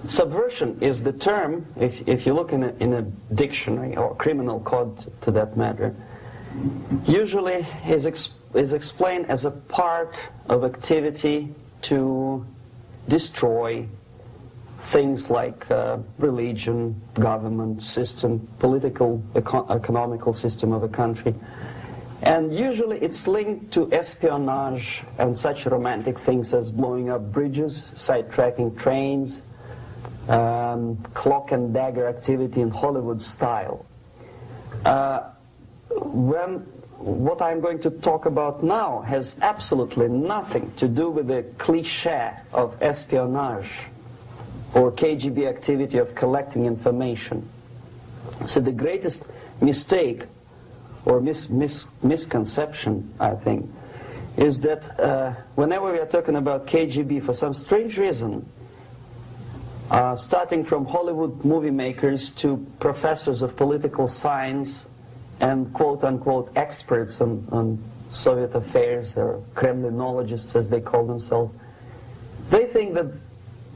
Subversion is the term, if you look in a dictionary or criminal code to that matter, usually is explained as a part of activity to destroy things like religion, government system, political, economical system of a country. And usually it's linked to espionage and such romantic things as blowing up bridges, sidetracking trains, cloak and dagger activity in Hollywood style. What I'm going to talk about now has absolutely nothing to do with the cliché of espionage or KGB activity of collecting information. So the greatest mistake or misconception, I think, is that whenever we are talking about KGB, for some strange reason, starting from Hollywood movie makers to professors of political science and quote-unquote experts on Soviet affairs, or Kremlinologists as they call themselves, they think that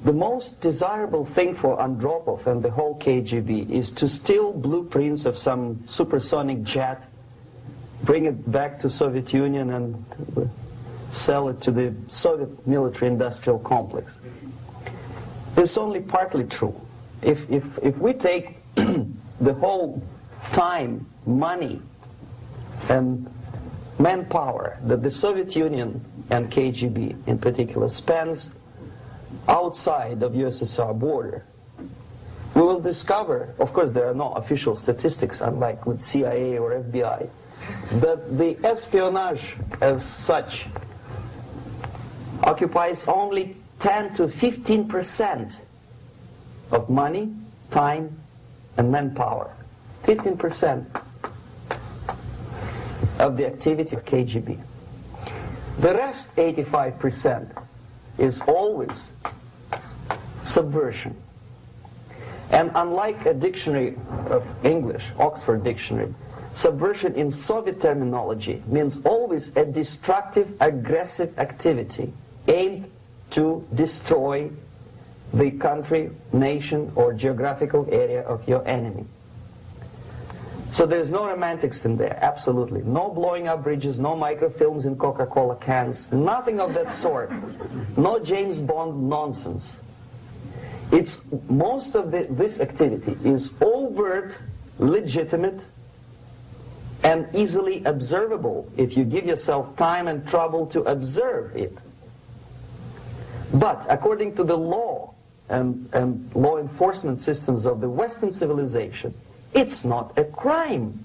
the most desirable thing for Andropov and the whole KGB is to steal blueprints of some supersonic jet, bring it back to Soviet Union and sell it to the Soviet military-industrial complex. It's only partly true. If we take the whole time, money, and manpower that the Soviet Union and KGB in particular spends outside of USSR border, we will discover, of course there are no official statistics unlike with CIA or FBI, that the espionage as such occupies only 10 to 15% of money, time, and manpower. 15% of the activity of KGB. The rest, 85%, is always subversion. And unlike a dictionary of English, Oxford Dictionary, subversion in Soviet terminology means always a destructive, aggressive activity aimed to destroy the country, nation, or geographical area of your enemy. So there's no romantics in there, absolutely. No blowing up bridges, no microfilms in Coca-Cola cans, nothing of that sort. No James Bond nonsense. Most of this activity is overt, legitimate, and easily observable if you give yourself time and trouble to observe it. But according to the law and law enforcement systems of the Western civilization, it's not a crime.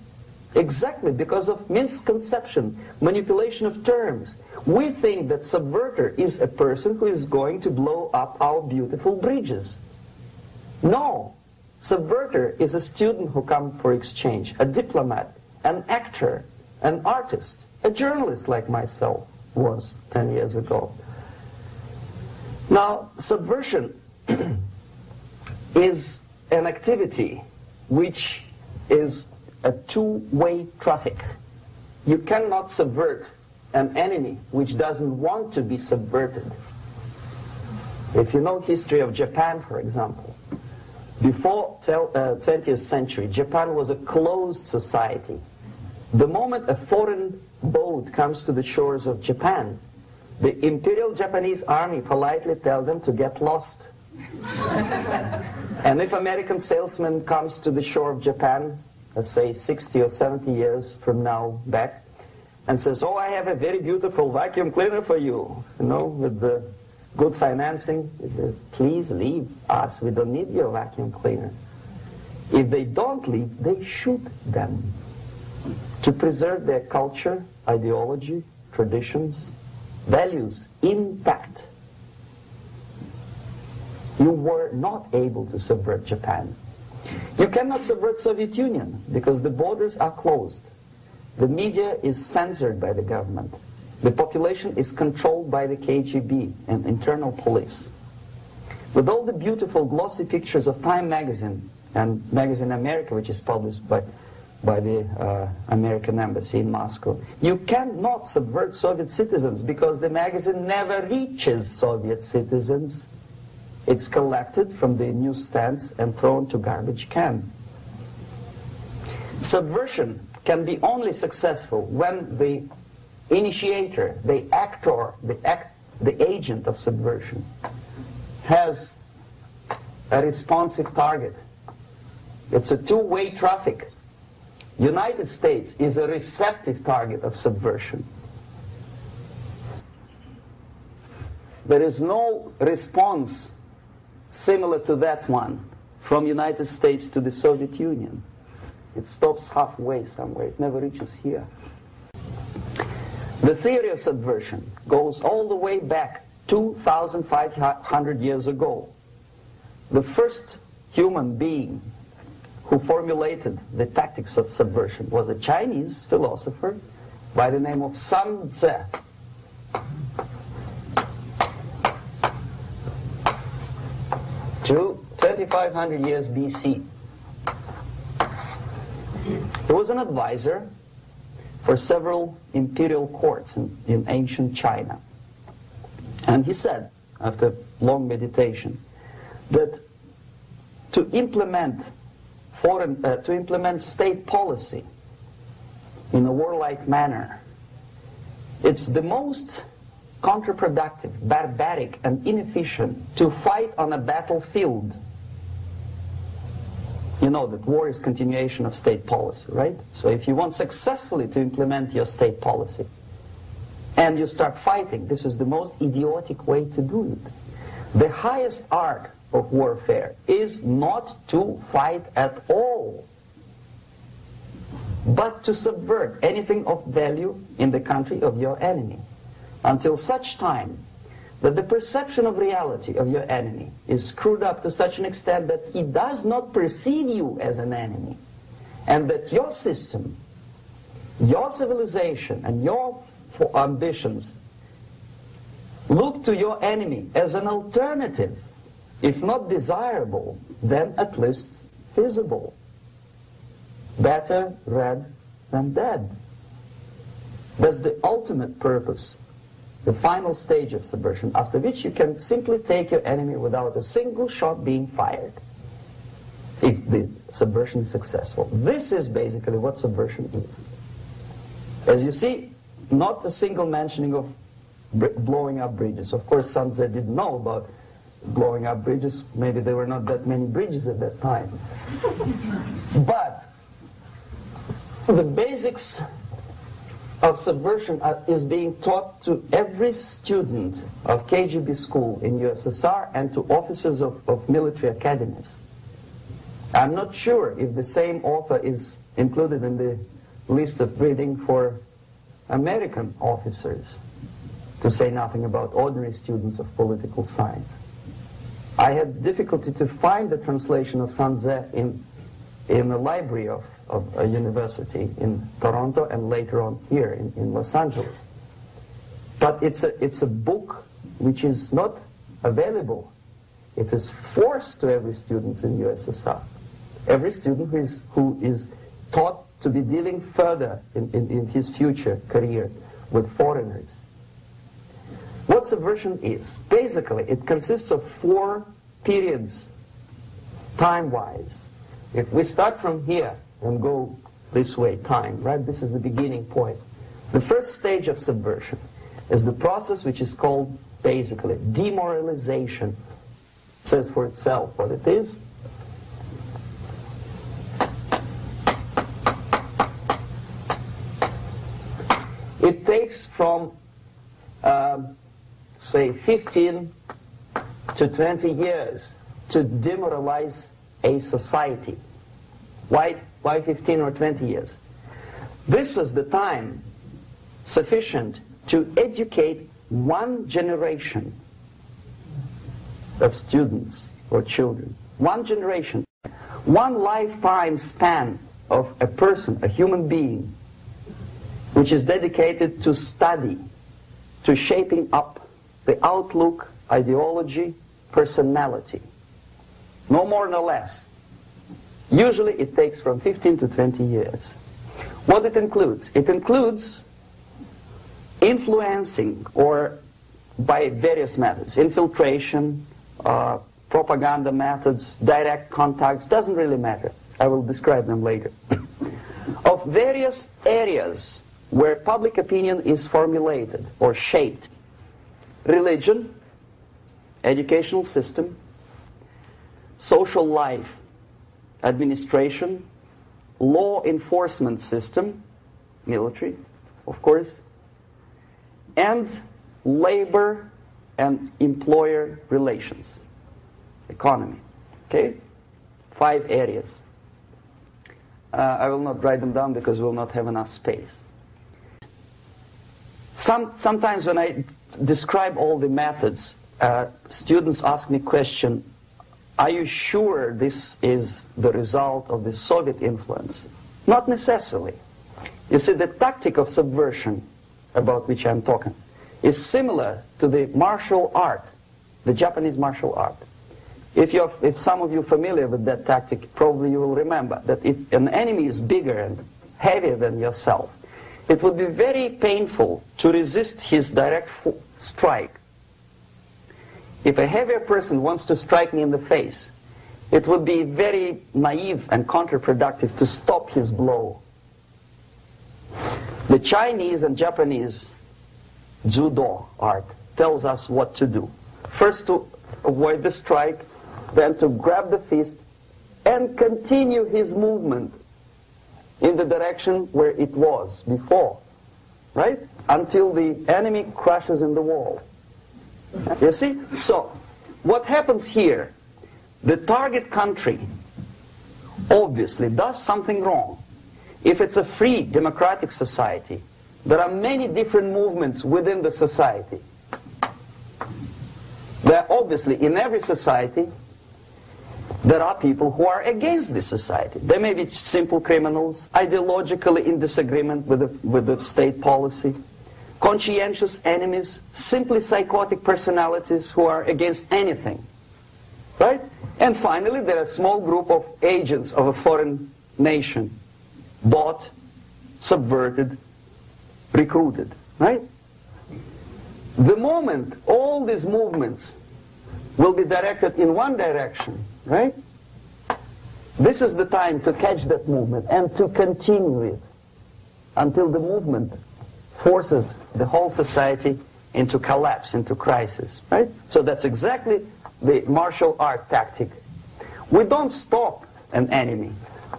Exactly because of misconception, manipulation of terms. We think that subverter is a person who is going to blow up our beautiful bridges. No. Subverter is a student who comes for exchange, a diplomat, an actor, an artist, a journalist like myself was 10 years ago. Now, subversion is an activity which is a two-way traffic. You cannot subvert an enemy which doesn't want to be subverted. If you know history of Japan, for example, before 20th century, Japan was a closed society. The moment a foreign boat comes to the shores of Japan, the Imperial Japanese Army politely tells them to get lost. And if American salesman comes to the shore of Japan, let's say 60 or 70 years from now back, and says, oh, I have a very beautiful vacuum cleaner for you, with the good financing, he says, please leave us, we don't need your vacuum cleaner. If they don't leave, they shoot them to preserve their culture, ideology, traditions, values intact. You were not able to subvert Japan. You cannot subvert Soviet Union because the borders are closed. The media is censored by the government. The population is controlled by the KGB and internal police. With all the beautiful glossy pictures of Time magazine and Magazine America, which is published by the American embassy in Moscow, you cannot subvert Soviet citizens because the magazine never reaches Soviet citizens. it's collected from the newsstands and thrown to garbage can. Subversion can be only successful when the initiator, the actor, the agent of subversion has a responsive target. It's a two-way traffic. United States is a receptive target of subversion. There is no response similar to that one from United States to the Soviet Union. It stops halfway somewhere. It never reaches here. The theory of subversion goes all the way back 2,500 years ago. The first human being who formulated the tactics of subversion was a Chinese philosopher by the name of Sun Tzu. To 2,500 years BC. He was an advisor for several imperial courts in ancient China. And he said, after long meditation, that to implement state policy in a warlike manner, it's the most counterproductive, barbaric, and inefficient to fight on a battlefield. You know that war is continuation of state policy, right? So if you want successfully to implement your state policy and you start fighting, this is the most idiotic way to do it. The highest art of warfare is not to fight at all, but to subvert anything of value in the country of your enemy, until such time that the perception of reality of your enemy is screwed up to such an extent that he does not perceive you as an enemy, and that your system, your civilization, and your ambitions look to your enemy as an alternative, if not desirable, then at least feasible. Better red than dead. That's the ultimate purpose, the final stage of subversion, after which you can simply take your enemy without a single shot being fired, if the subversion is successful. This is basically what subversion is. As you see, not a single mentioning of blowing up bridges. Of course, Sun Tzu didn't know about blowing up bridges. Maybe there were not that many bridges at that time. But the basics of subversion is being taught to every student of KGB school in USSR and to officers of military academies. I'm not sure if the same author is included in the list of reading for American officers, to say nothing about ordinary students of political science. I had difficulty to find the translation of Sun Tzu in the library of a university in Toronto and later on here in Los Angeles. But it's a book which is not available. It is forced to every student in USSR. Every student who is taught to be dealing further in his future career with foreigners. What subversion is? Basically, it consists of 4 periods, time-wise. If we start from here and go this way, time, right? This is the beginning point. The first stage of subversion is the process which is called, basically, demoralization. It says for itself what it is. It takes from, say, 15 to 20 years to demoralize a society. Why 15 or 20 years? This is the time sufficient to educate one generation of students or children. One generation. One lifetime span of a person, a human being, which is dedicated to study, to shaping up the outlook, ideology, personality. No more, no less. Usually it takes from 15 to 20 years. What it includes? It includes influencing, or by various methods, infiltration, propaganda methods, direct contacts, doesn't really matter. I will describe them later. Of various areas where public opinion is formulated or shaped. Religion, educational system, social life, administration, law enforcement system, military, of course, and labor and employer relations, economy. Okay? 5 areas. I will not write them down because we will not have enough space. Sometimes when I describe all the methods, students ask me question, are you sure this is the result of the Soviet influence? Not necessarily. You see, the tactic of subversion, about which I'm talking, is similar to the martial art, the Japanese martial art. If some of you are familiar with that tactic, probably you will remember that if an enemy is bigger and heavier than yourself, it would be very painful to resist his direct strike. If a heavier person wants to strike me in the face, it would be very naive and counterproductive to stop his blow. The Chinese and Japanese judo art tells us what to do. First to avoid the strike, then to grab the fist and continue his movement in the direction where it was before, right? Until the enemy crashes in the wall. You see? So, what happens here? The target country obviously does something wrong. If it's a free democratic society, there are many different movements within the society. There are obviously, in every society, there are people who are against this society. They may be simple criminals, ideologically in disagreement with the state policy, conscientious enemies, simply psychotic personalities who are against anything. Right? And finally, there are a small group of agents of a foreign nation, bought, subverted, recruited. Right? The moment all these movements will be directed in one direction, right? This is the time to catch that movement and to continue it until the movement forces the whole society into collapse, into crisis, right? So that's exactly the martial art tactic. We don't stop an enemy.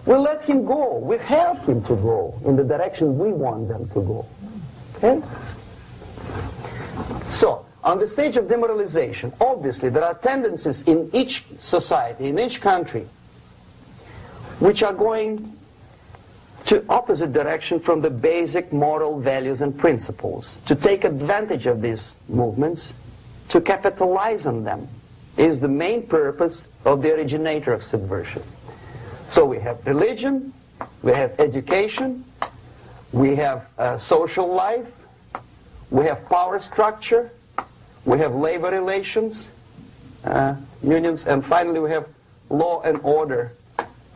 We let him go. We help him to go in the direction we want them to go. Okay? So, on the stage of demoralization, obviously there are tendencies in each society, in each country, which are going to opposite direction from the basic moral values and principles. To take advantage of these movements, to capitalize on them, is the main purpose of the originator of subversion. So we have religion, we have education, we have social life, we have power structure, we have labor relations, unions, and finally we have law and order.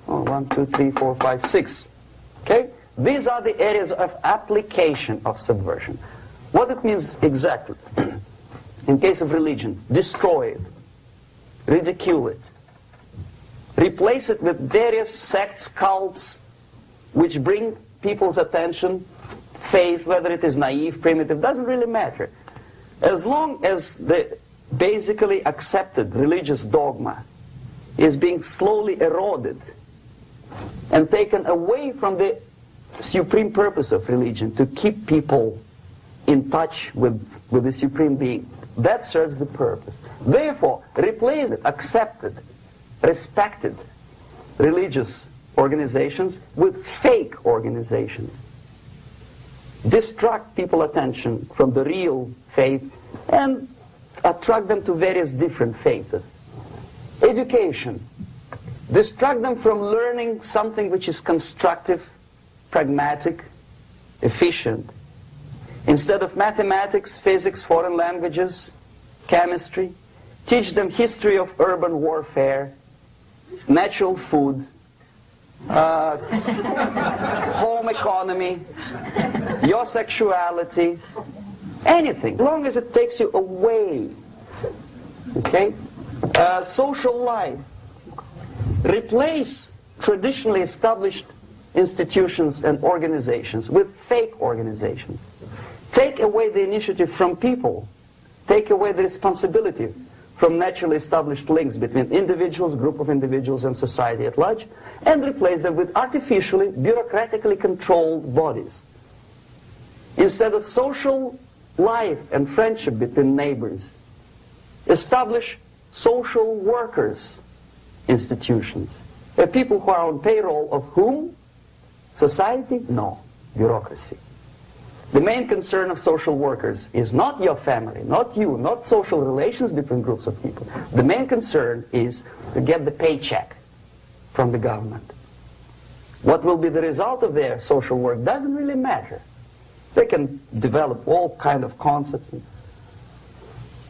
1, 2, 3, 4, 5, 6. Okay? These are the areas of application of subversion. What it means exactly? In case of religion, destroy it, ridicule it, replace it with various sects, cults, which bring people's attention, faith, whether it is naive, primitive, doesn't really matter. As long as the basically accepted religious dogma is being slowly eroded and taken away from the supreme purpose of religion, to keep people in touch with the supreme being, that serves the purpose. Therefore, replace it, accepted, respected religious organizations with fake organizations. Distract people's attention from the real faith and attract them to various different faiths. Education. Distract them from learning something which is constructive, pragmatic, efficient. Instead of mathematics, physics, foreign languages, chemistry, teach them history of urban warfare, natural food, home economy, your sexuality, anything, as long as it takes you away, okay, Social life. Replace traditionally established institutions and organizations with fake organizations. Take away the initiative from people. Take away the responsibility from naturally established links between individuals, group of individuals, and society at large, and replace them with artificially, bureaucratically controlled bodies. Instead of social life and friendship between neighbors, establish social workers institutions. People who are on payroll of whom? Society? No. Bureaucracy. The main concern of social workers is not your family, not you, not social relations between groups of people. The main concern is to get the paycheck from the government. What will be the result of their social work doesn't really matter. They can develop all kind of concepts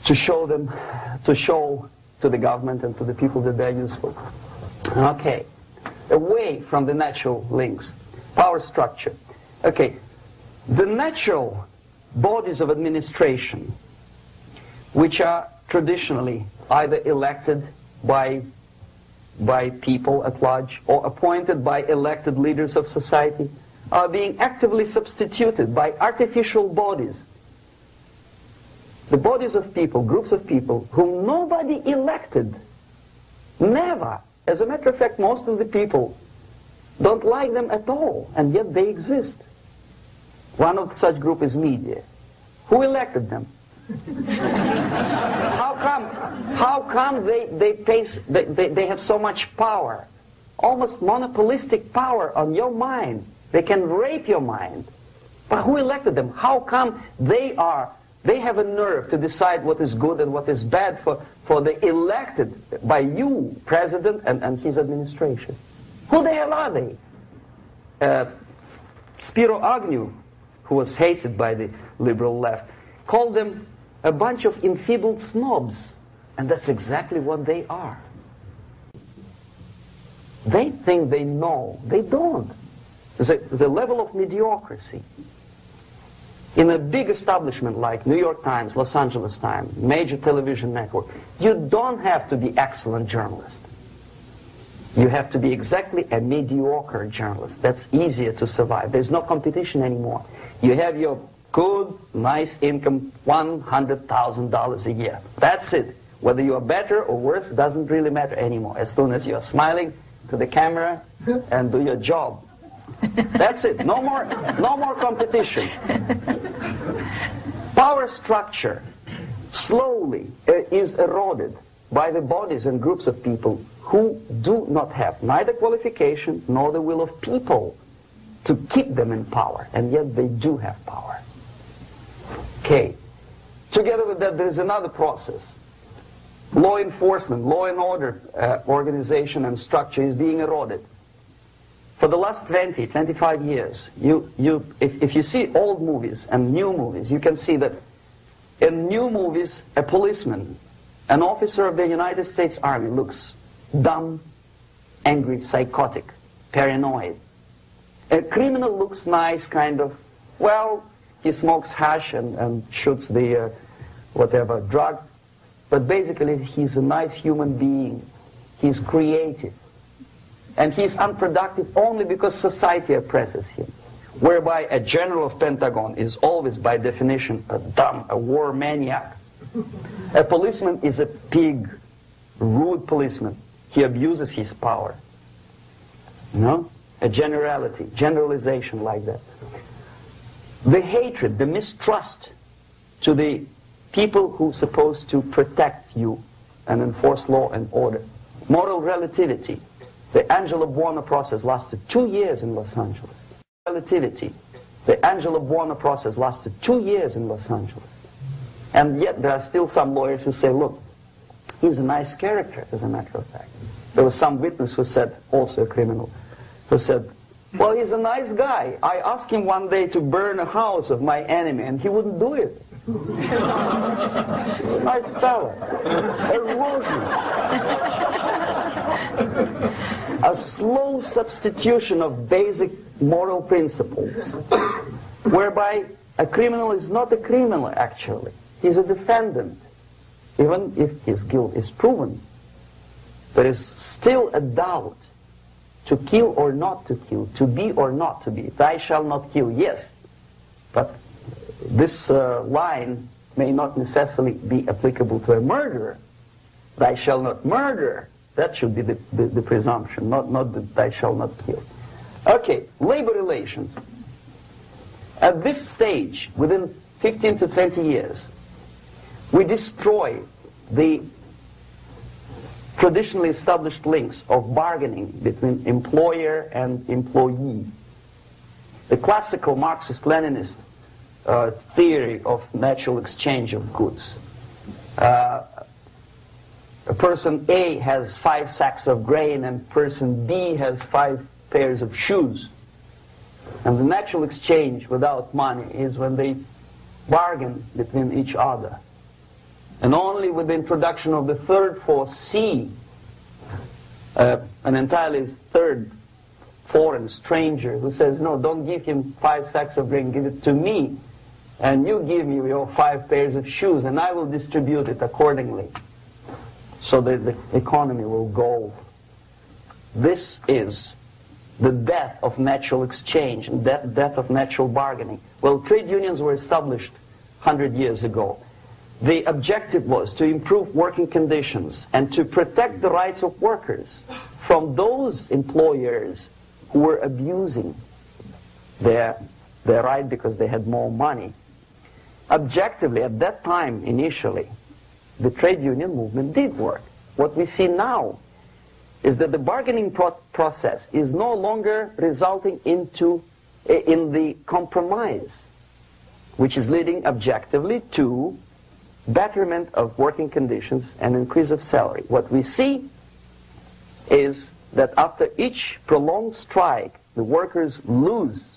to show to the government and to the people that they're useful. Okay, away from the natural links. Power structure. Okay, the natural bodies of administration, which are traditionally either elected by people at large or appointed by elected leaders of society, are being actively substituted by artificial bodies. The bodies of people, groups of people, whom nobody elected. Never. As a matter of fact, most of the people don't like them at all, and yet they exist. One of such group is media. Who elected them? How come they have so much power? Almost monopolistic power on your mind. They can rape your mind. But who elected them? How come they have a nerve to decide what is good and what is bad for the elected by you, president, and his administration? Who the hell are they? Spiro Agnew, who was hated by the liberal left, called them a bunch of enfeebled snobs. And that's exactly what they are. They think they know. They don't. The level of mediocrity. In a big establishment like New York Times, Los Angeles Times, major television network, you don't have to be excellent journalist. You have to be exactly a mediocre journalist. That's easier to survive. There's no competition anymore. You have your good, nice income, $100,000 a year. That's it. Whether you are better or worse doesn't really matter anymore. As soon as you're smiling to the camera and do your job. That's it. No more competition. Power structure slowly is eroded by the bodies and groups of people who do not have neither qualification nor the will of people to keep them in power, and yet they do have power. Okay. Together with that, there is another process. Law enforcement, law and order organization and structure is being eroded. For the last 20, 25 years, if you see old movies and new movies, you can see that in new movies, a policeman, an officer of the United States Army looks dumb, angry, psychotic, paranoid. A criminal looks nice, kind of, well, he smokes hash and shoots the whatever drug, but basically he's a nice human being. He's creative. And he's unproductive only because society oppresses him. Whereby a general of Pentagon is always, by definition, a war maniac. A policeman is a pig, rude policeman. He abuses his power. You know? A generalization like that. The hatred, the mistrust to the people who are supposed to protect you and enforce law and order. Moral relativity. The Angelo Buono process lasted 2 years in Los Angeles. Relativity. The Angelo Buono process lasted 2 years in Los Angeles. And yet there are still some lawyers who say, look, he's a nice character, as a matter of fact. There was some witness who said, also a criminal, who said, well, he's a nice guy. I asked him one day to burn a house of my enemy, and he wouldn't do it. He's a nice fella. Erosion. A slow substitution of basic moral principles, whereby a criminal is not a criminal, actually. He's a defendant. even if his guilt is proven, there is still a doubt to kill or not to kill, to be or not to be. Thou shalt not kill, yes, but this line may not necessarily be applicable to a murderer. Thou shalt not murder. That should be the presumption, not that thou shalt not kill. Okay, labor relations. At this stage, within 15 to 20 years, we destroy the traditionally established links of bargaining between employer and employee. The classical Marxist-Leninist theory of natural exchange of goods. A person A has 5 sacks of grain and person B has 5 pairs of shoes. And the natural exchange without money is when they bargain between each other. And only with the introduction of the third force, C, an entirely third foreign stranger who says, no, don't give him 5 sacks of grain, give it to me. And you give me your 5 pairs of shoes, and I will distribute it accordingly. So that the economy will go. This is the death of natural exchange, and death of natural bargaining. Well, trade unions were established 100 years ago. The objective was to improve working conditions and to protect the rights of workers from those employers who were abusing their right because they had more money. Objectively, at that time, initially, the trade union movement did work. What we see now is that the bargaining process is no longer resulting in the compromise, which is leading objectively to betterment of working conditions and increase of salary. What we see is that after each prolonged strike, the workers lose.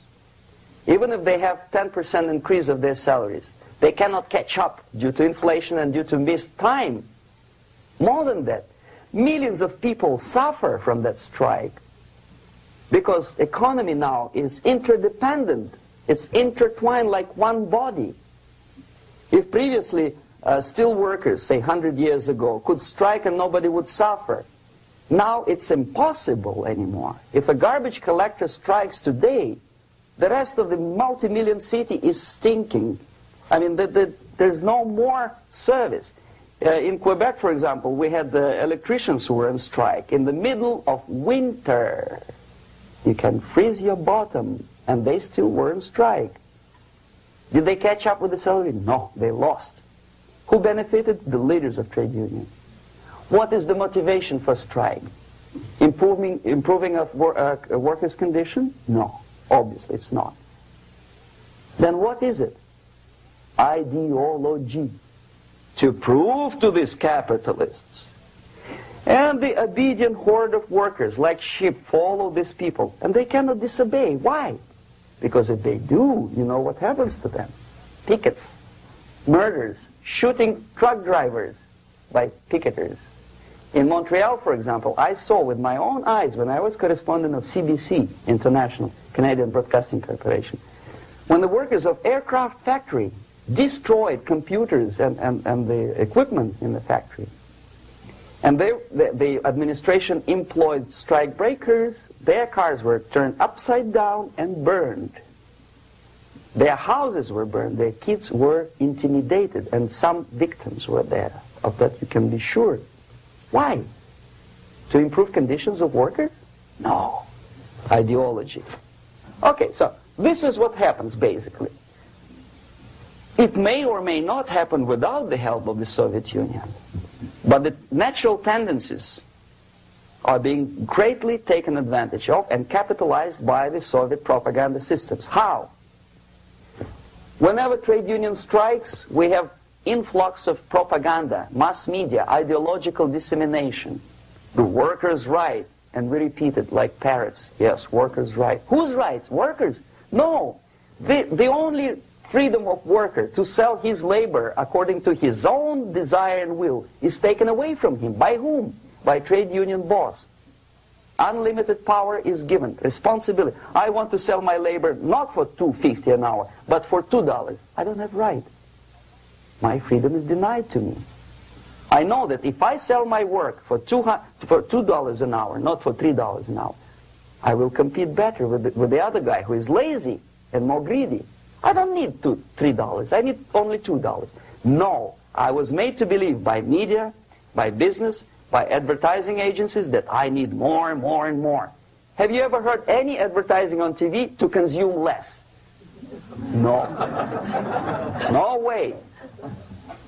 Even if they have 10% increase of their salaries, they cannot catch up due to inflation and due to missed time. More than that, millions of people suffer from that strike because economy now is interdependent. It's intertwined like one body. If previously steel workers, say 100 years ago, could strike and nobody would suffer, now it's impossible anymore. If a garbage collector strikes today, the rest of the multi-million city is stinking. I mean, there's no more service. In Quebec, for example, we had the electricians who were on strike in the middle of winter. You can freeze your bottom, and they still were on strike. Did they catch up with the salary? No, they lost. Who benefited? The leaders of trade unions. What is the motivation for strike? Improving of a workers' condition? No, obviously it's not. Then what is it? Ideology. To prove to these capitalists. And the obedient horde of workers, like sheep, follow these people. And they cannot disobey. Why? Because if they do, you know what happens to them. Pickets, murders, shooting truck drivers by picketers. In Montreal, for example, I saw with my own eyes when I was correspondent of CBC, International, Canadian Broadcasting Corporation, when the workers of aircraft factory destroyed computers and the equipment in the factory. And the administration employed strike breakers. Their cars were turned upside down and burned. Their houses were burned. Their kids were intimidated. And some victims were there. Of that you can be sure. Why? To improve conditions of workers? No. Ideology. Okay, so this is what happens basically. It may or may not happen without the help of the Soviet Union. But the natural tendencies are being greatly taken advantage of and capitalized by the Soviet propaganda systems. How? Whenever trade union strikes, we have influx of propaganda, mass media, ideological dissemination. The workers' right, and we repeat it like parrots. Yes, workers' right. Whose rights? Workers? No. The only freedom of worker to sell his labor according to his own desire and will is taken away from him. By whom? By trade union boss. Unlimited power is given. Responsibility. I want to sell my labor not for $2.50 an hour, but for $2. I don't have right. My freedom is denied to me. I know that if I sell my work for $2 an hour, not for $3 an hour, I will compete better with the other guy who is lazy and more greedy. I don't need $3. I need only $2. No, I was made to believe by media, by business, by advertising agencies that I need more and more and more. Have you ever heard any advertising on TV to consume less? No. No way.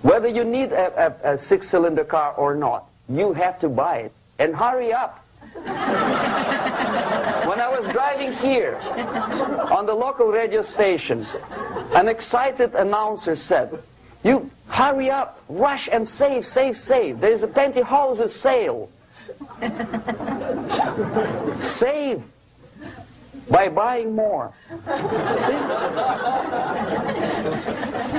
Whether you need a six-cylinder car or not, you have to buy it. And hurry up. When I was driving here on the local radio station, an excited announcer said, "You hurry up, rush and save, save, save. There is a pantyhose sale." Save by buying more. See?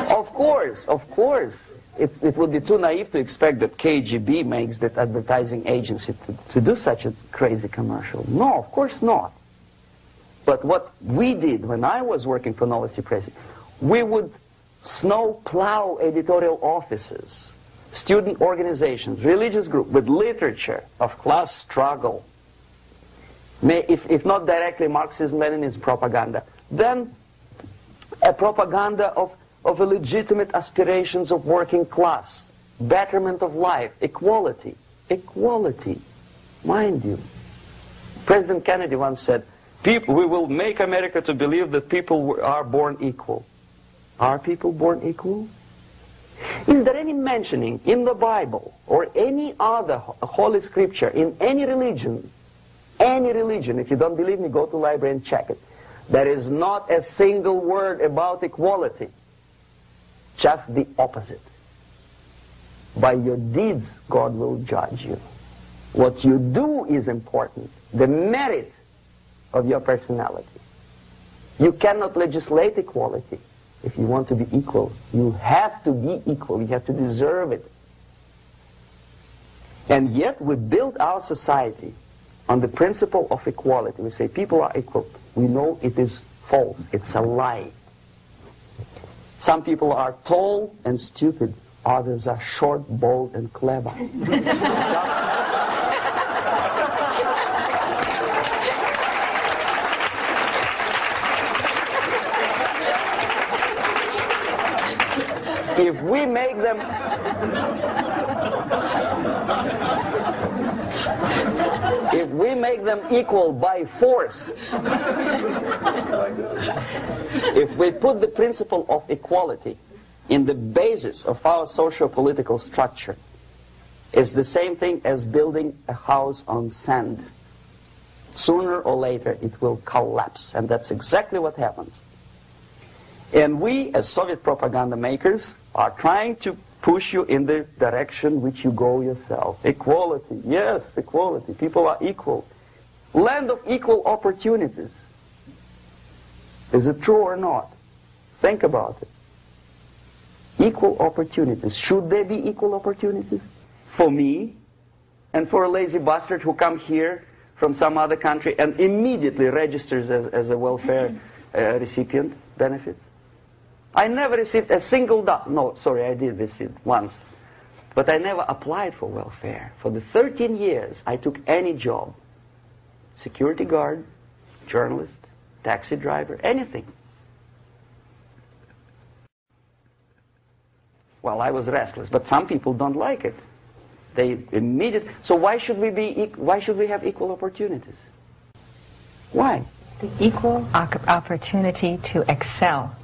Of course. It would be too naive to expect that KGB makes that advertising agency to do such a crazy commercial. No, of course not. But what we did when I was working for Novosti Press, we would snow plow editorial offices, student organizations, religious groups with literature of class struggle. If not directly Marxism-Leninism propaganda, then a propaganda of a legitimate aspirations of working class, betterment of life, equality. Equality, mind you. President Kennedy once said, we will make America to believe that people are born equal. Are people born equal? Is there any mentioning in the Bible or any other holy scripture in any religion, if you don't believe me, go to the library and check it, there is not a single word about equality. Just the opposite. By your deeds, God will judge you. What you do is important. The merit of your personality. You cannot legislate equality. If you want to be equal, you have to be equal. You have to deserve it. And yet we build our society on the principle of equality. We say people are equal. We know it is false. It's a lie. Some people are tall and stupid. Others are short, bold, and clever. If we make them equal by force, if we put the principle of equality in the basis of our socio-political structure, it's the same thing as building a house on sand. Sooner or later it will collapse, and that's exactly what happens. And we, as Soviet propaganda makers, are trying to push you in the direction which you go yourself. Equality, yes, equality. People are equal. Land of equal opportunities. Is it true or not? Think about it. Equal opportunities. Should there be equal opportunities? For me, and for a lazy bastard who come here from some other country and immediately registers as a welfare recipient benefits? I never received a single dollar. No, sorry, I did receive once. But I never applied for welfare. For the 13 years, I took any job. Security guard, journalist, taxi driver, anything. Well, I was restless, but some people don't like it. They immediately. So why should we have equal opportunities? Why? The equal opportunity to excel.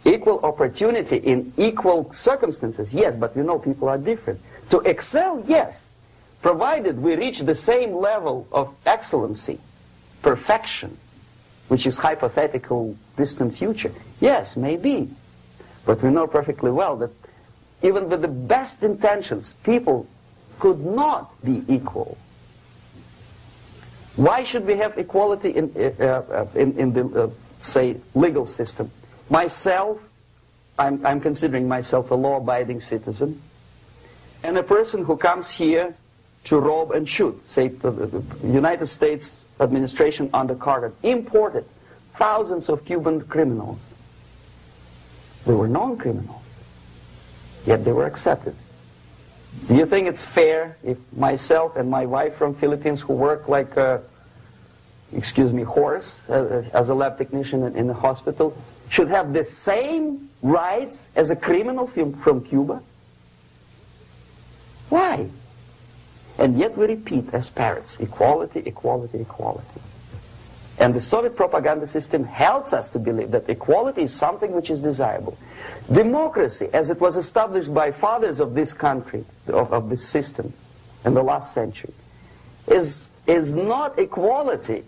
Equal opportunity in equal circumstances, yes, but we know people are different. To excel, yes, provided we reach the same level of excellency, perfection, which is hypothetical, distant future. Yes, maybe. But we know perfectly well that even with the best intentions, people could not be equal. Why should we have equality in the, say, legal system? Myself, I'm considering myself a law-abiding citizen, and a person who comes here to rob and shoot, say the United States administration under Carter, imported thousands of Cuban criminals. They were non-criminals, yet they were accepted. Do you think it's fair if myself and my wife from Philippines, who work like a, excuse me, horse as a lab technician in the hospital, should have the same rights as a criminal from Cuba? Why? And yet we repeat as parrots, equality, equality, equality. And the Soviet propaganda system helps us to believe that equality is something which is desirable. Democracy, as it was established by fathers of this country, of this system in the last century, is not equality.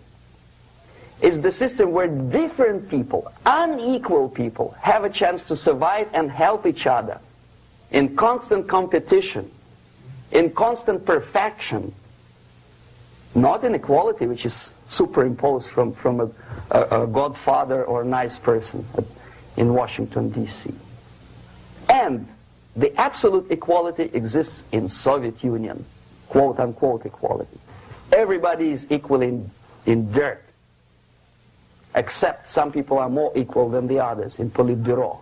It's the system where different people, unequal people, have a chance to survive and help each other in constant competition, in constant perfection. Not inequality, which is superimposed from a godfather or a nice person in Washington, D.C. And the absolute equality exists in Soviet Union, quote-unquote equality. Everybody is equal in dirt, except some people are more equal than the others in Politburo.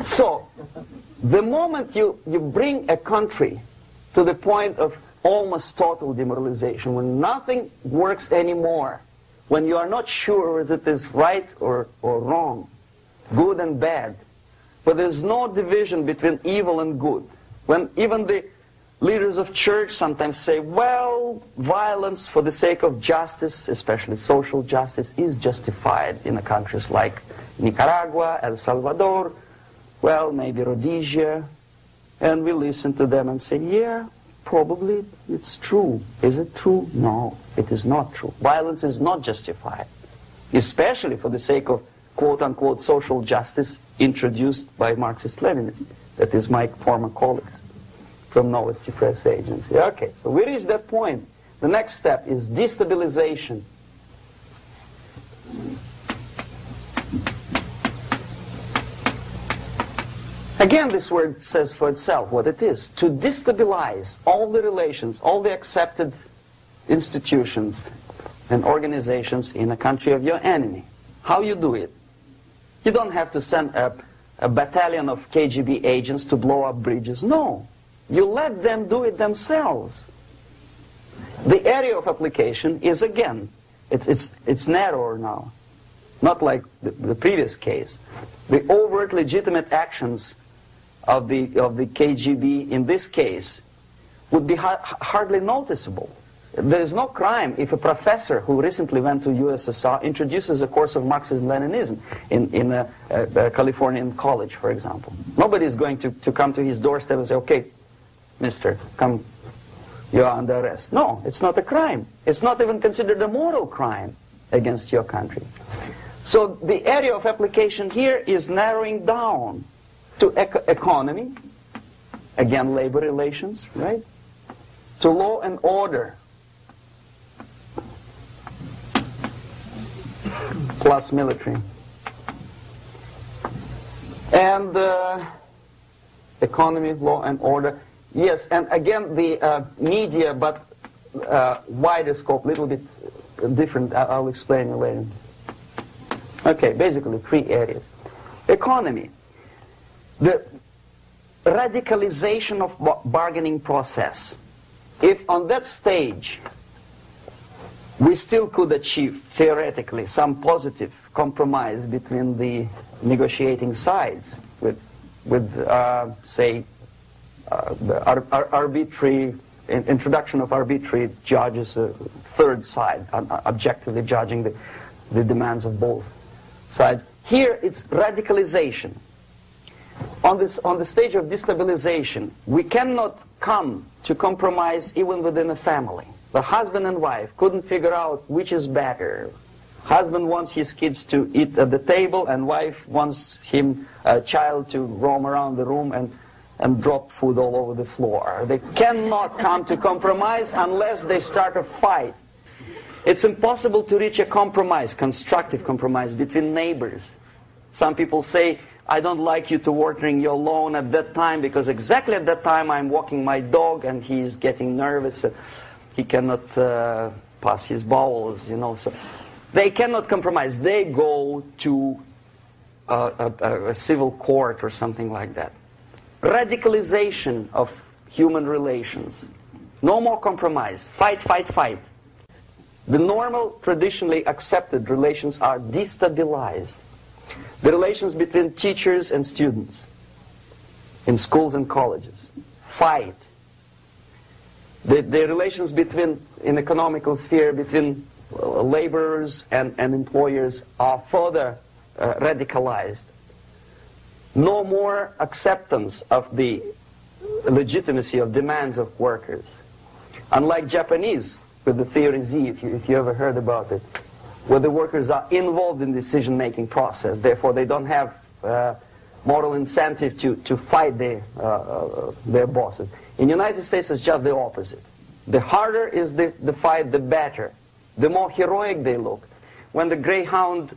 So, the moment you bring a country to the point of almost total demoralization, when nothing works anymore, when you are not sure whether it is right or wrong, good and bad, but there's no division between evil and good, when even the leaders of church sometimes say, well, violence for the sake of justice, especially social justice, is justified in countries like Nicaragua, El Salvador, well, maybe Rhodesia. And we listen to them and say, yeah, probably it's true. Is it true? No, it is not true. Violence is not justified, especially for the sake of quote-unquote social justice introduced by Marxist-Leninists. That is my former colleagues from Novosti Press Agency. Okay, so we reached that point. The next step is destabilization. Again, this word says for itself what it is. To destabilize all the relations, all the accepted institutions and organizations in a country of your enemy. How you do it? You don't have to send a battalion of KGB agents to blow up bridges. No. You let them do it themselves. The area of application is, again, it's narrower now. Not like the previous case. The overt legitimate actions of the KGB in this case would be hardly noticeable. There is no crime if a professor who recently went to USSR introduces a course of Marxism-Leninism in a Californian college, for example. Nobody is going to come to his doorstep and say, okay, mister, come, you are under arrest. No, it's not a crime. It's not even considered a moral crime against your country. So the area of application here is narrowing down to economy, again labor relations, right? To law and order, plus military. And economy, law and order. Yes, and again the media, but wider scope, little bit different. I'll explain it later. Okay, basically 3 areas. Economy. The radicalization of bargaining process. If on that stage we still could achieve, theoretically, some positive compromise between the negotiating sides with say, the arbitrary introduction of arbitrary judges, a third side, objectively judging the demands of both sides. Here it's radicalization. On the stage of destabilization, we cannot come to compromise even within a family. The husband and wife couldn't figure out which is better. Husband wants his kids to eat at the table, and wife wants a child to roam around the room and drop food all over the floor. They cannot come to compromise unless they start a fight. It's impossible to reach a compromise, constructive compromise, between neighbors. Some people say, I don't like you to watering your lawn at that time because exactly at that time I'm walking my dog and he's getting nervous. He cannot pass his bowels, you know. So they cannot compromise. They go to a civil court or something like that. radicalization of human relations. No more compromise. Fight, fight, fight. The normal, traditionally accepted relations are destabilized. The relations between teachers and students in schools and colleges. Fight. The relations between, in economical sphere, between laborers and employers are further radicalized. No more acceptance of the legitimacy of demands of workers. Unlike Japanese, with the theory Z, if you ever heard about it, where the workers are involved in the decision-making process, therefore they don't have moral incentive to fight their bosses. In the United States, it's just the opposite. The harder is the fight, the better. The more heroic they look. When the Greyhound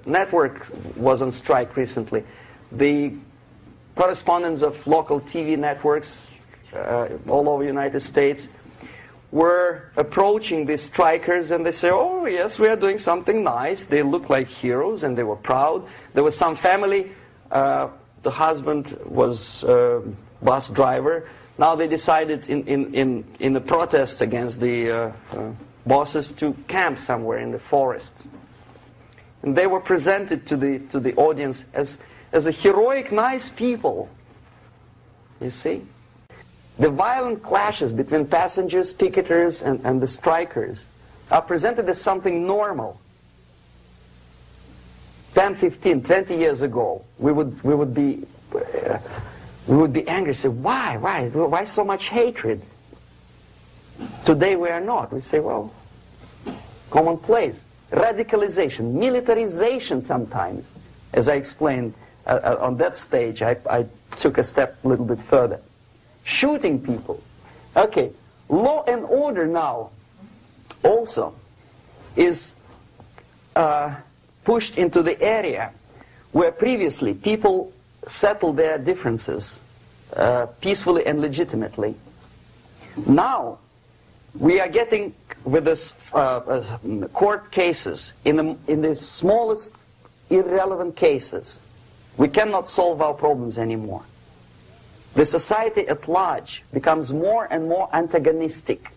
network was on strike recently, the correspondents of local TV networks all over the United States were approaching the strikers, and they say, oh yes, we are doing something nice. They look like heroes, and they were proud. There was some family, the husband was bus driver. Now they decided in a protest against the bosses to camp somewhere in the forest. And they were presented to the audience as a heroic, nice people. You see? The violent clashes between passengers, picketers, and the strikers are presented as something normal. 10, 15, 20 years ago, we would be angry, say, why so much hatred? Today we are not. We say, well, commonplace. Radicalization, militarization sometimes. As I explained on that stage, I took a step a little bit further. Shooting people. Okay, law and order now also is pushed into the area where previously people settled their differences peacefully and legitimately. Now we are getting with this court cases in the smallest irrelevant cases. We cannot solve our problems anymore. The society at large becomes more and more antagonistic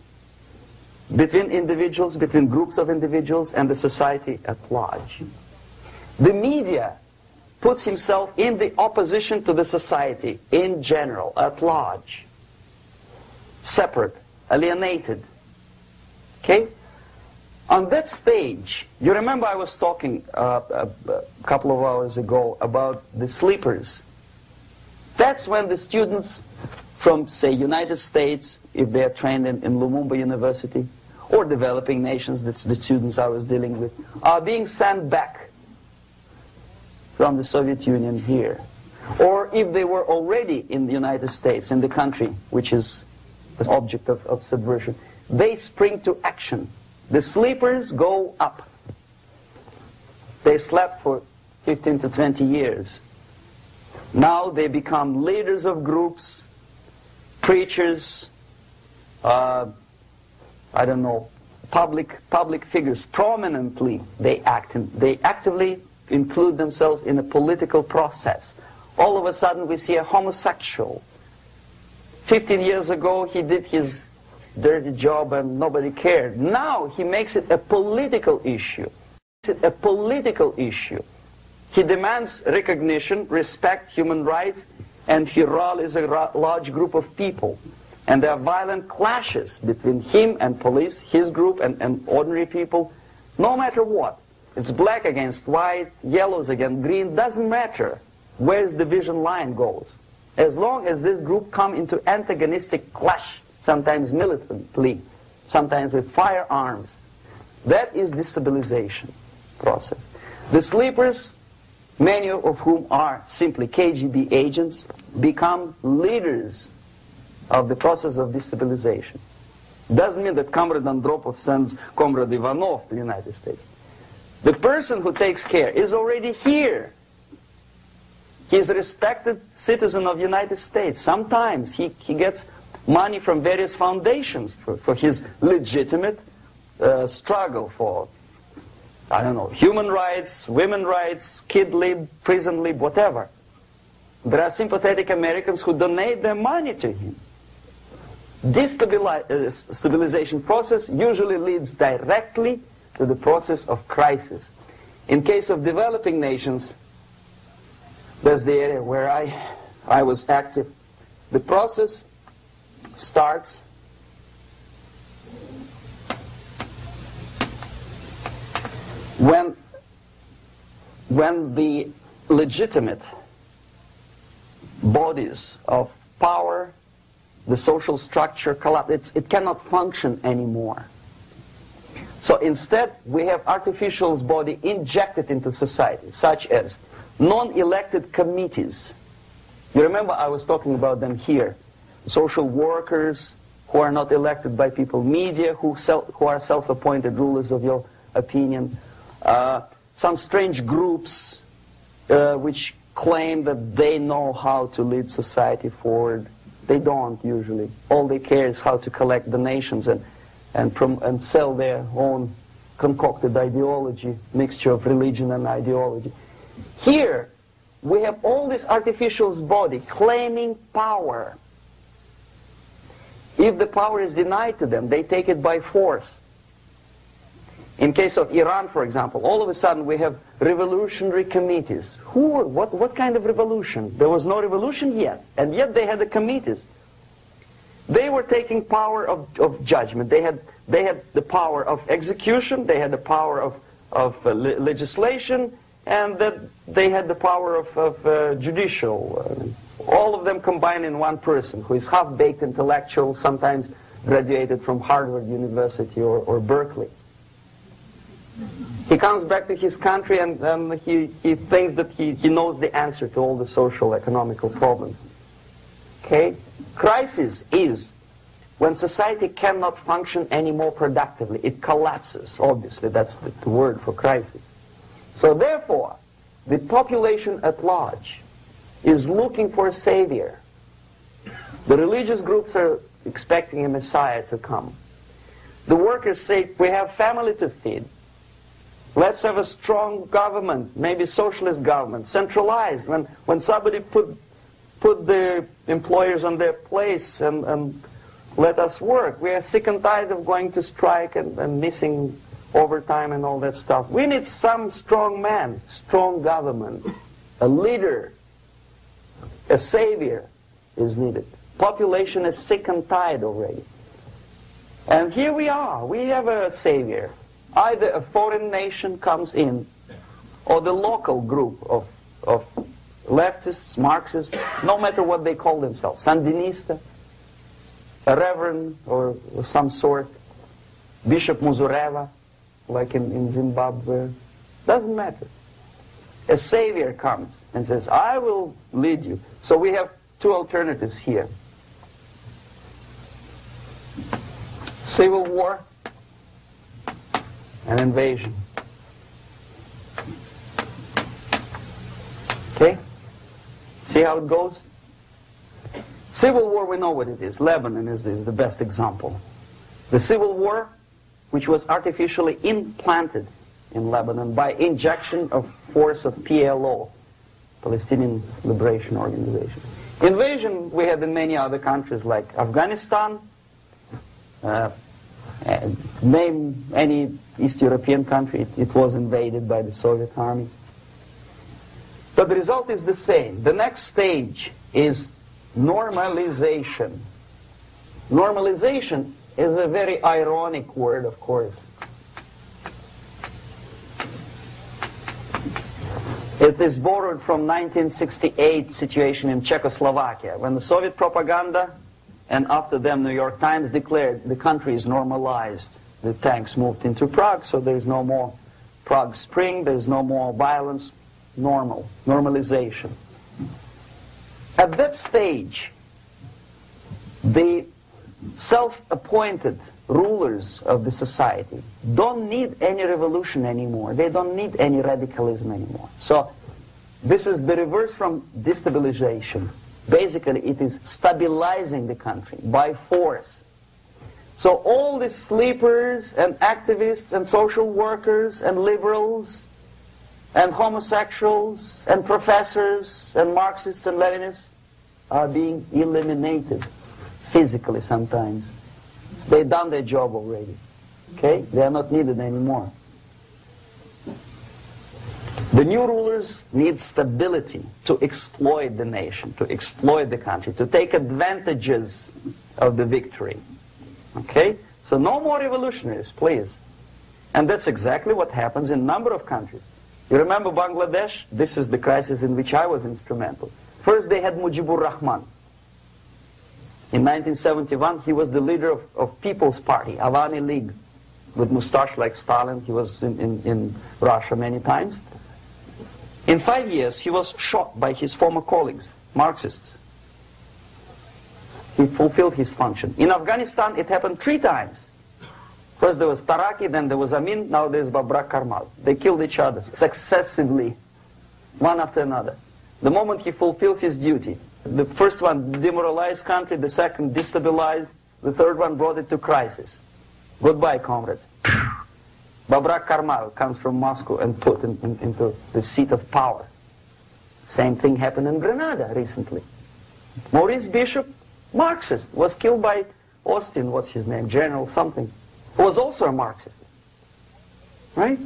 between individuals, between groups of individuals, and the society at large. The media puts himself in the opposition to the society in general, at large. Separate, alienated. Okay? On that stage, you remember I was talking a couple of hours ago about the sleepers. That's when the students from, say, United States, if they are trained in Lumumba University, or developing nations, that's the students I was dealing with, are being sent back from the Soviet Union here. Or if they were already in the United States, in the country which is the object of subversion, they spring to action. The sleepers go up. They slept for 15 to 20 years. Now they become leaders of groups, preachers, I don't know, public figures. Prominently they actively include themselves in a political process. All of a sudden we see a homosexual. 15 years ago he did his dirty job and nobody cared. Now he makes it a political issue. He demands recognition, respect, human rights, and he rallies a large group of people. And there are violent clashes between him and police, his group and ordinary people, no matter what. It's black against white, yellows against green, doesn't matter where the division line goes. As long as this group come into antagonistic clash, sometimes militantly, sometimes with firearms, that is destabilization process. The sleepers, many of whom are simply KGB agents, become leaders of the process of destabilization. Doesn't mean that Comrade Andropov sends Comrade Ivanov to the United States. The person who takes care is already here. He is a respected citizen of the United States. Sometimes he gets money from various foundations for his legitimate struggle for, I don't know, human rights, women's rights, kid lib, prison lib, whatever. there are sympathetic Americans who donate their money to him. Destabilization process usually leads directly to the process of crisis. In case of developing nations, that's the area where I was active. The process starts when the legitimate bodies of power, the social structure collapse. It cannot function anymore. So instead, we have artificial's body injected into society, such as non-elected committees. You remember I was talking about them here. Social workers who are not elected by people, media who are self-appointed rulers of your opinion, some strange groups which claim that they know how to lead society forward. They don't usually. All they care is how to collect donations and sell their own concocted ideology, mixture of religion and ideology. Here, we have all this artificial's body claiming power. If the power is denied to them, they take it by force. In case of Iran, for example, all of a sudden we have revolutionary committees. What kind of revolution? There was no revolution yet, and yet they had the committees. They were taking power of judgment. They had the power of execution, they had the power of legislation, and that they had the power of judicial. All of them combined in one person, who is half-baked intellectual, sometimes graduated from Harvard University or Berkeley. He comes back to his country and he thinks that he knows the answer to all the social, economical problems. Okay? Crisis is when society cannot function any more productively. It collapses, obviously. That's the word for crisis. So therefore, the population at large is looking for a savior. The religious groups are expecting a messiah to come. The workers say, we have family to feed. Let's have a strong government, maybe socialist government, centralized. When somebody put the employers on their place and let us work. We are sick and tired of going to strike and missing overtime and all that stuff. We need some strong man, strong government, a leader, a savior is needed. Population is sick and tired already. And here we are. We have a savior. Either a foreign nation comes in, or the local group of leftists, Marxists, no matter what they call themselves, Sandinista, a reverend or some sort, Bishop Muzureva, like in Zimbabwe, doesn't matter. A savior comes and says, I will lead you. So we have two alternatives here. Civil war and invasion. Okay? See how it goes? Civil war, we know what it is. Lebanon is the best example. The civil war, which was artificially implanted in Lebanon by injection of force of PLO, Palestinian Liberation Organization. Invasion we have in many other countries like Afghanistan, name any East European country, it was invaded by the Soviet army. But the result is the same. The next stage is normalization. Normalization is a very ironic word, of course. It is borrowed from 1968 situation in Czechoslovakia, when the Soviet propaganda and after them New York Times declared the country is normalized. The tanks moved into Prague, so there is no more Prague Spring, there is no more violence. Normalization. At that stage, the self-appointed rulers of the society don't need any revolution anymore. They don't need any radicalism anymore. So this is the reverse from destabilization. Basically, it is stabilizing the country by force. So all the sleepers and activists and social workers and liberals and homosexuals and professors and Marxists and Leninists are being eliminated physically sometimes. They've done their job already. Okay? They are not needed anymore. The new rulers need stability to exploit the nation, to exploit the country, to take advantages of the victory. Okay? So no more revolutionaries, please. And that's exactly what happens in a number of countries. You remember Bangladesh? This is the crisis in which I was instrumental. First they had Mujibur Rahman. In 1971 he was the leader of People's Party, Awami League, with mustache like Stalin. He was in Russia many times. In 5 years he was shot by his former colleagues, Marxists. He fulfilled his function. In Afghanistan it happened 3 times. First there was Taraki, then there was Amin, now there's Babrak Karmal. They killed each other successively, one after another. The moment he fulfills his duty, the first one demoralized country, the second destabilized, the third one brought it to crisis. Goodbye, comrades. Babrak Karmal comes from Moscow and put into the seat of power. Same thing happened in Grenada recently. Maurice Bishop, Marxist, was killed by Austin, what's his name, General something, who was also a Marxist. Right?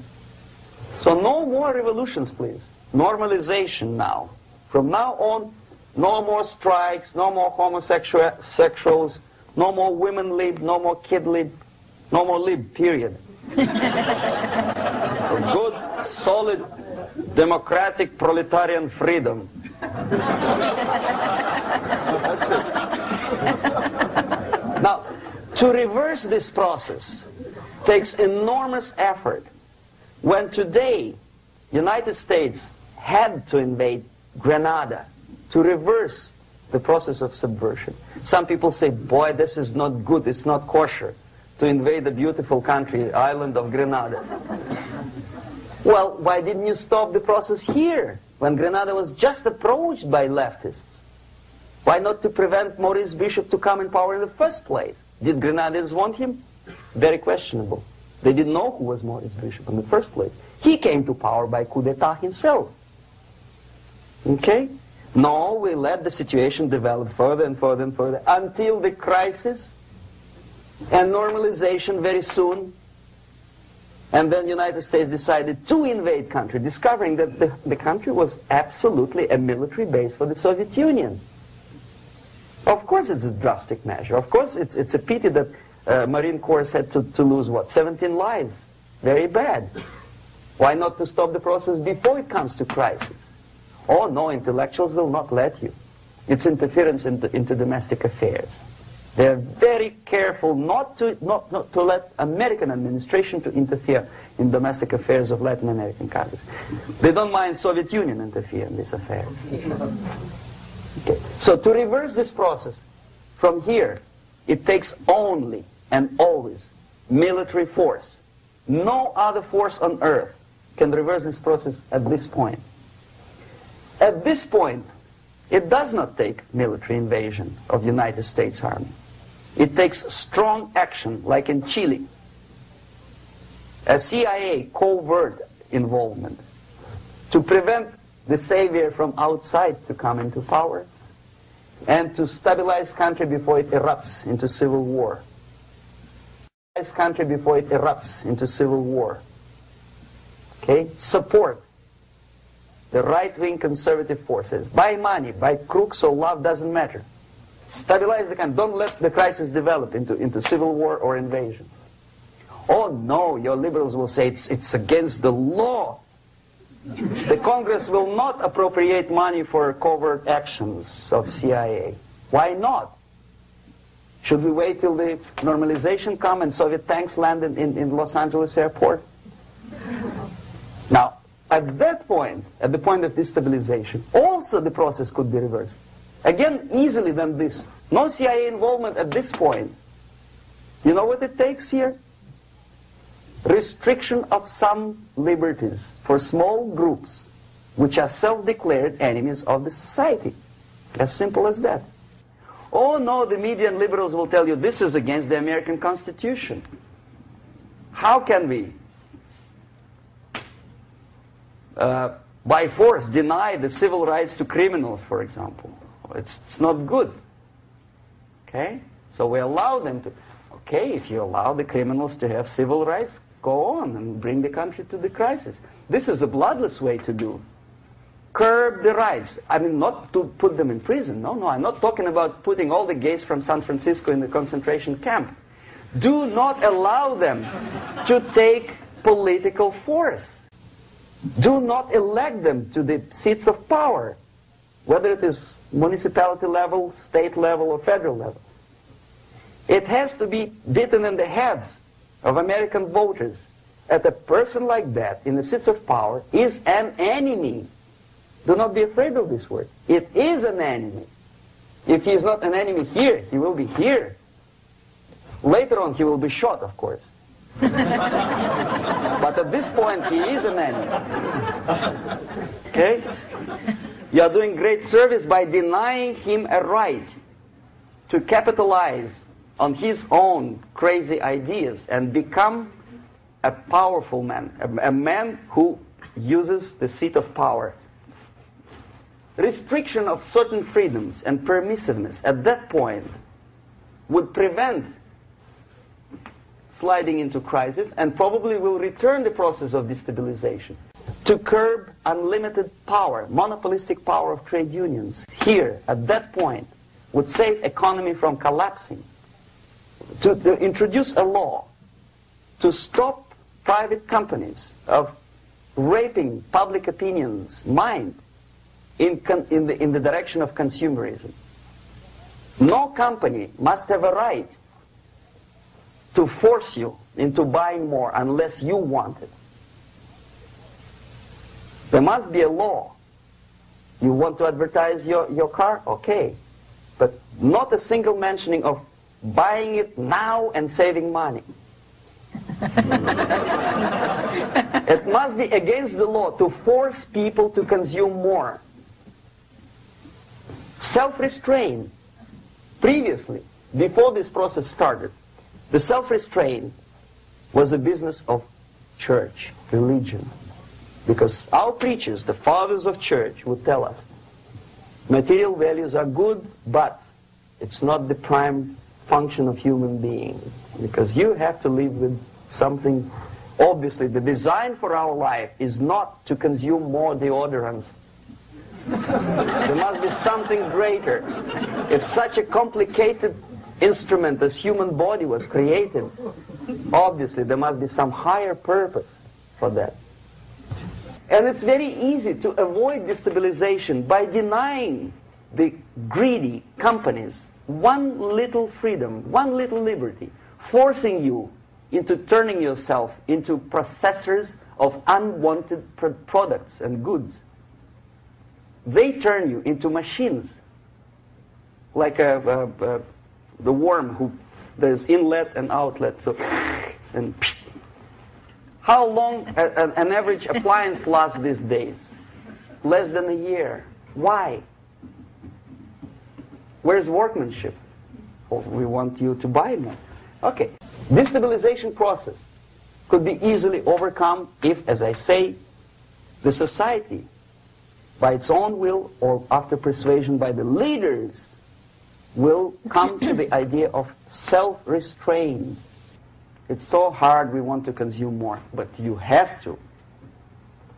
So no more revolutions, please. Normalization now. From now on, no more strikes, no more homosexuals, no more women lib, no more kid lib, no more lib, period. A good, solid, democratic, proletarian freedom. That's it. Now, to reverse this process takes enormous effort. When today, United States had to invade Grenada to reverse the process of subversion. Some people say, boy, this is not good, it's not kosher to invade the beautiful country, island of Grenada. Well, why didn't you stop the process here, when Grenada was just approached by leftists? Why not to prevent Maurice Bishop to come in power in the first place? Did Grenadians want him? Very questionable. They didn't know who was Maurice Bishop in the first place. He came to power by coup d'etat himself. Okay? No, we let the situation develop further and further and further until the crisis and normalization very soon. And then the United States decided to invade country, discovering that the country was absolutely a military base for the Soviet Union. Of course it's a drastic measure. Of course it's a pity that Marine Corps had to lose, what, 17 lives. Very bad. Why not to stop the process before it comes to crisis? Oh no, intellectuals will not let you. It's interference into domestic affairs. They're very careful not to let American administration to interfere in domestic affairs of Latin American countries. They don't mind Soviet Union interfere in these affairs. Okay. So to reverse this process, from here, it takes only and always military force. No other force on earth can reverse this process at this point. At this point, it does not take military invasion of the United States Army. It takes strong action, like in Chile. A CIA covert involvement to prevent the savior from outside to come into power and to stabilize country before it erupts into civil war. Country before it erupts into civil war. Okay? Support the right-wing conservative forces. By money, by crooks or love, doesn't matter. Stabilize the country. Don't let the crisis develop into civil war or invasion. Oh no, your liberals will say it's against the law. The Congress will not appropriate money for covert actions of CIA. Why not? Should we wait till the normalization come and Soviet tanks land in Los Angeles airport? Now, at that point, at the point of destabilization, also the process could be reversed. Again, easily than this. No CIA involvement at this point. You know what it takes here? Restriction of some liberties for small groups which are self-declared enemies of the society. As simple as that. Oh no, the media and liberals will tell you this is against the American Constitution. How can we by force deny the civil rights to criminals, for example. It's not good. Okay? So we allow them to... Okay, if you allow the criminals to have civil rights, go on and bring the country to the crisis. This is a bloodless way to do. Curb the rights. I mean, not to put them in prison. No, I'm not talking about putting all the gays from San Francisco in the concentration camp. Do not allow them to take political force. Do not elect them to the seats of power, whether it is municipality level, state level, or federal level. It has to be beaten in the heads of American voters that a person like that in the seats of power is an enemy. Do not be afraid of this word. It is an enemy. If he is not an enemy here, he will be here. Later on, he will be shot, of course. But at this point, he is an enemy. Okay? You are doing great service by denying him a right to capitalize on his own crazy ideas and become a powerful man, a man who uses the seat of power. Restriction of certain freedoms and permissiveness at that point would prevent sliding into crisis and probably will return the process of destabilization. To curb unlimited power, monopolistic power of trade unions, here, at that point, would save economy from collapsing. To introduce a law to stop private companies of raping public opinion's mind in the direction of consumerism. No company must have a right to force you into buying more unless you want it. There must be a law. You want to advertise your car? Okay. But not a single mentioning of buying it now and saving money. It must be against the law to force people to consume more. Self-restraint. Previously, before this process started, the self-restraint was a business of church, religion. Because our preachers, the fathers of church, would tell us, material values are good, but it's not the prime function of human being. Because you have to live with something. Obviously, the design for our life is not to consume more deodorants. There must be something greater. If such a complicated instrument as human body was created, obviously there must be some higher purpose for that. And it's very easy to avoid destabilization by denying the greedy companies one little freedom, one little liberty, forcing you into turning yourself into processors of unwanted products and goods. They turn you into machines, like the worm who there's inlet and outlet. So, and how long an average appliance lasts these days? Less than a year. Why? Where's workmanship? Oh, we want you to buy more. Okay. Destabilization process could be easily overcome if, as I say, the society, by its own will or after persuasion by the leaders, will come to the idea of self-restraint. It's so hard we want to consume more, but you have to.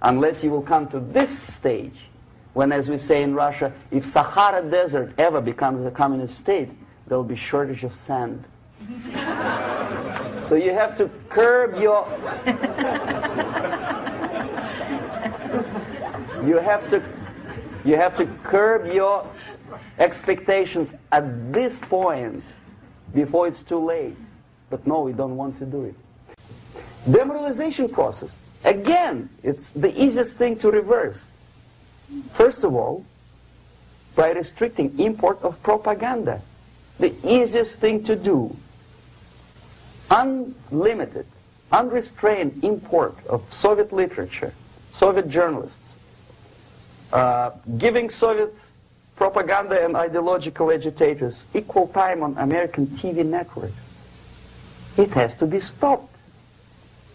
Unless you will come to this stage, when, as we say in Russia, if Sahara Desert ever becomes a communist state, there will be shortage of sand. So you have to curb your... You have to curb your expectations at this point before it's too late. But no, we don't want to do it. Demoralization process. Again, it's the easiest thing to reverse. First of all, by restricting import of propaganda. The easiest thing to do. Unlimited, unrestrained import of Soviet literature, Soviet journalists, giving Soviet propaganda and ideological agitators equal time on American TV network. It has to be stopped.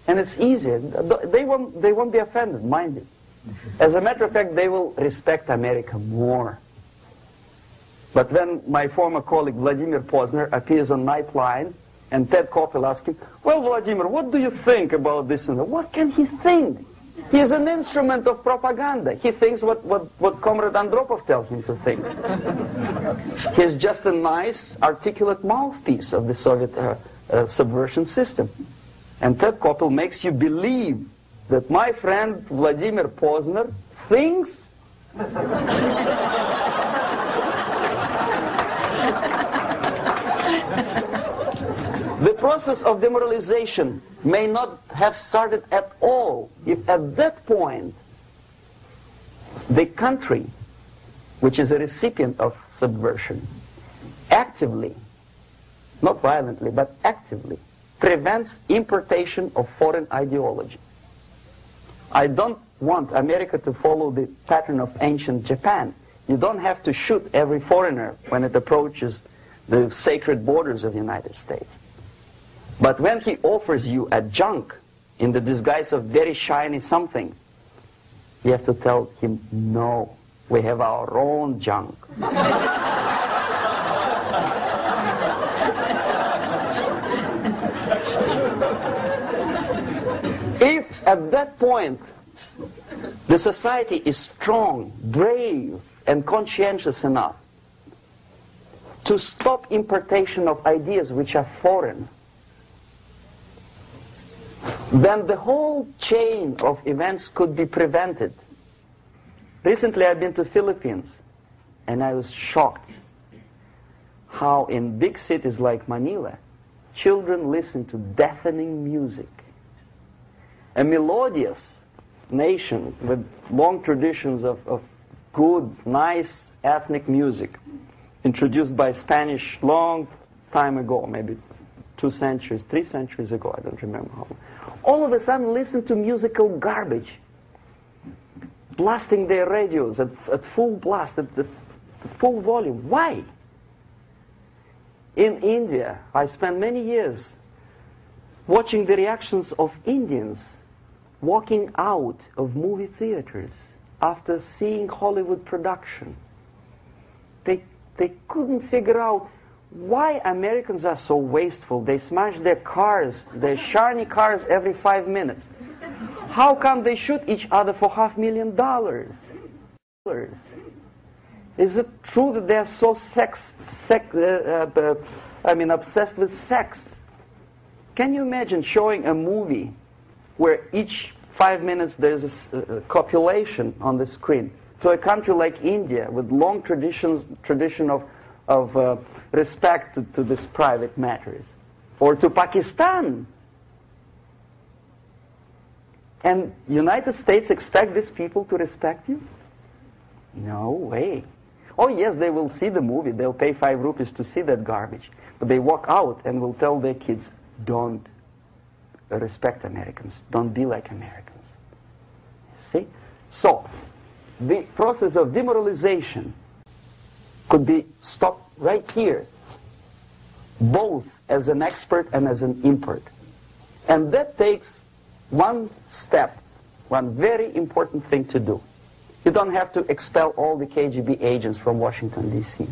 And it's easy. They won't be offended, mind it. As a matter of fact, they will respect America more. But when my former colleague Vladimir Posner appears on Nightline, and Ted Koppel asks him, well, Vladimir, what do you think about this? And what can he think? He's an instrument of propaganda. He thinks what Comrade Andropov tells him to think. He's just a nice, articulate mouthpiece of the Soviet subversion system. And Ted Koppel makes you believe that my friend Vladimir Posner thinks the process of demoralization may not have started at all if at that point the country, which is a recipient of subversion, actively, not violently, but actively, prevents importation of foreign ideology. I don't want America to follow the pattern of ancient Japan. You don't have to shoot every foreigner when it approaches the sacred borders of the United States. But when he offers you a junk in the disguise of very shiny something, you have to tell him, no, we have our own junk. If at that point the society is strong, brave, and conscientious enough to stop importation of ideas which are foreign, then the whole chain of events could be prevented. Recently I've been to Philippines, and I was shocked how in big cities like Manila, children listen to deafening music. A melodious nation with long traditions of good, nice ethnic music, introduced by Spanish long time ago, maybe 2 centuries, 3 centuries ago, I don't remember how long. All of a sudden listen to musical garbage, blasting their radios at full blast, at full volume. Why? In India, I spent many years watching the reactions of Indians walking out of movie theaters after seeing Hollywood production. They couldn't figure out why Americans are so wasteful. They smash their cars, their shiny cars, every 5 minutes. How come they shoot each other for $500,000? Is it true that they're so obsessed with sex? Can you imagine showing a movie where each 5 minutes there's a copulation on the screen to a country like India with long tradition of respect to these private matters, or to Pakistan? And United States expect these people to respect you? No way. Oh yes, they will see the movie, they'll pay 5 rupees to see that garbage, but they walk out and will tell their kids, don't respect Americans, don't be like Americans. See? So, the process of demoralization could be stopped right here, both as an expert and as an import. And that takes one step, one very important thing to do. You don't have to expel all the KGB agents from Washington, D.C.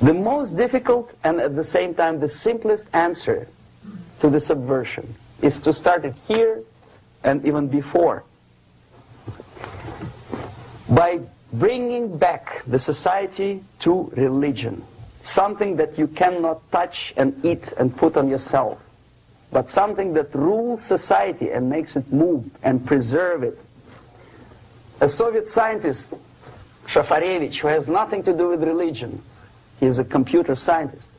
The most difficult and at the same time the simplest answer to the subversion is to start it here and even before, by bringing back the society to religion, something that you cannot touch and eat and put on yourself, but something that rules society and makes it move and preserve it. A Soviet scientist, Shafarevich, who has nothing to do with religion, he is a computer scientist,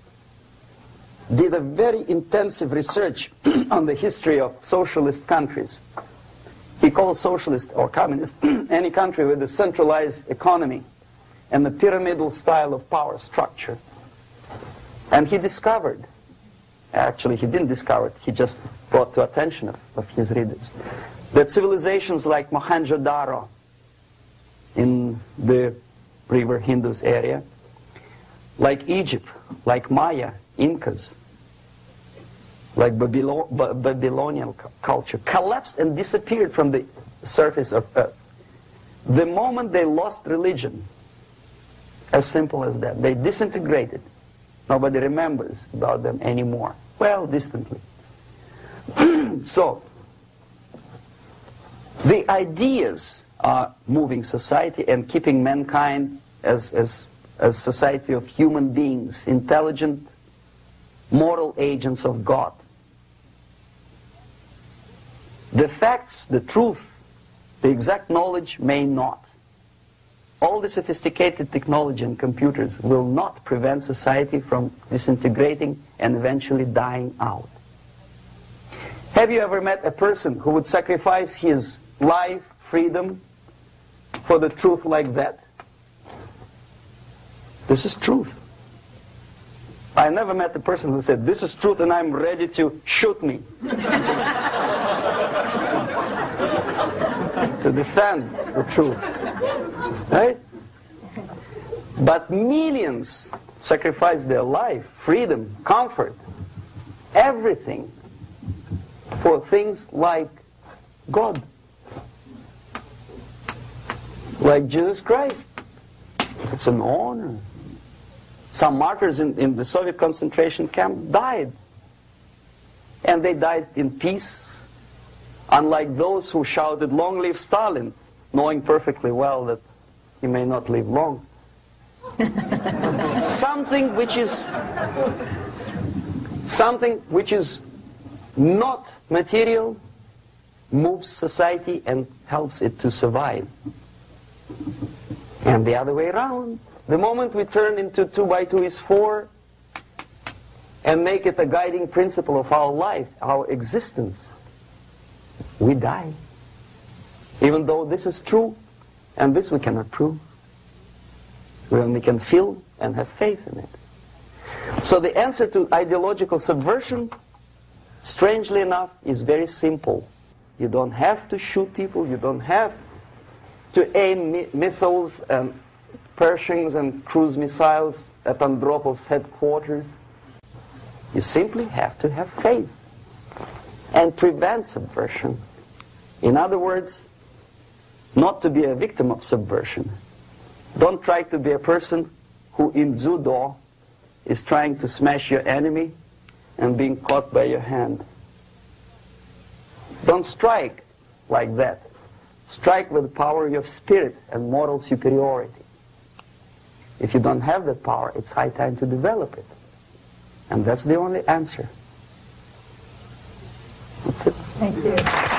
did a very intensive research on the history of socialist countries. He calls socialist or communist any country with a centralized economy and a pyramidal style of power structure. And he discovered, actually he didn't discover it, he just brought to attention of his readers, that civilizations like Mohenjo-Daro in the river Indus area, like Egypt, like Maya, Incas, like Babylonian culture, collapsed and disappeared from the surface of earth. The moment they lost religion, as simple as that, they disintegrated. Nobody remembers about them anymore. Well, distantly. So, the ideas are moving society and keeping mankind as a society of human beings, intelligent, moral agents of God. The facts, the truth, the exact knowledge may not. All the sophisticated technology and computers will not prevent society from disintegrating and eventually dying out. Have you ever met a person who would sacrifice his life, freedom, for the truth like that? This is truth. I never met a person who said, this is truth and I'm ready to shoot me. To defend the truth. Right? But millions sacrifice their life, freedom, comfort, everything for things like God. Like Jesus Christ. It's an honor. Some martyrs in the Soviet concentration camp died. And they died in peace. Unlike those who shouted, "Long live Stalin," knowing perfectly well that he may not live long. Something which is not material moves society and helps it to survive. And the other way around. The moment we turn into 2 by 2 is 4 and make it a guiding principle of our life, our existence, we die. Even though this is true, and this we cannot prove. We only can feel and have faith in it. So the answer to ideological subversion, strangely enough, is very simple. You don't have to shoot people, you don't have to aim missiles and Pershings and cruise missiles at Andropov's headquarters. You simply have to have faith and prevent subversion. In other words, not to be a victim of subversion. Don't try to be a person who in judo is trying to smash your enemy and being caught by your hand. Don't strike like that. Strike with the power of your spirit and moral superiority. If you don't have that power, it's high time to develop it. And that's the only answer. That's it. Thank you.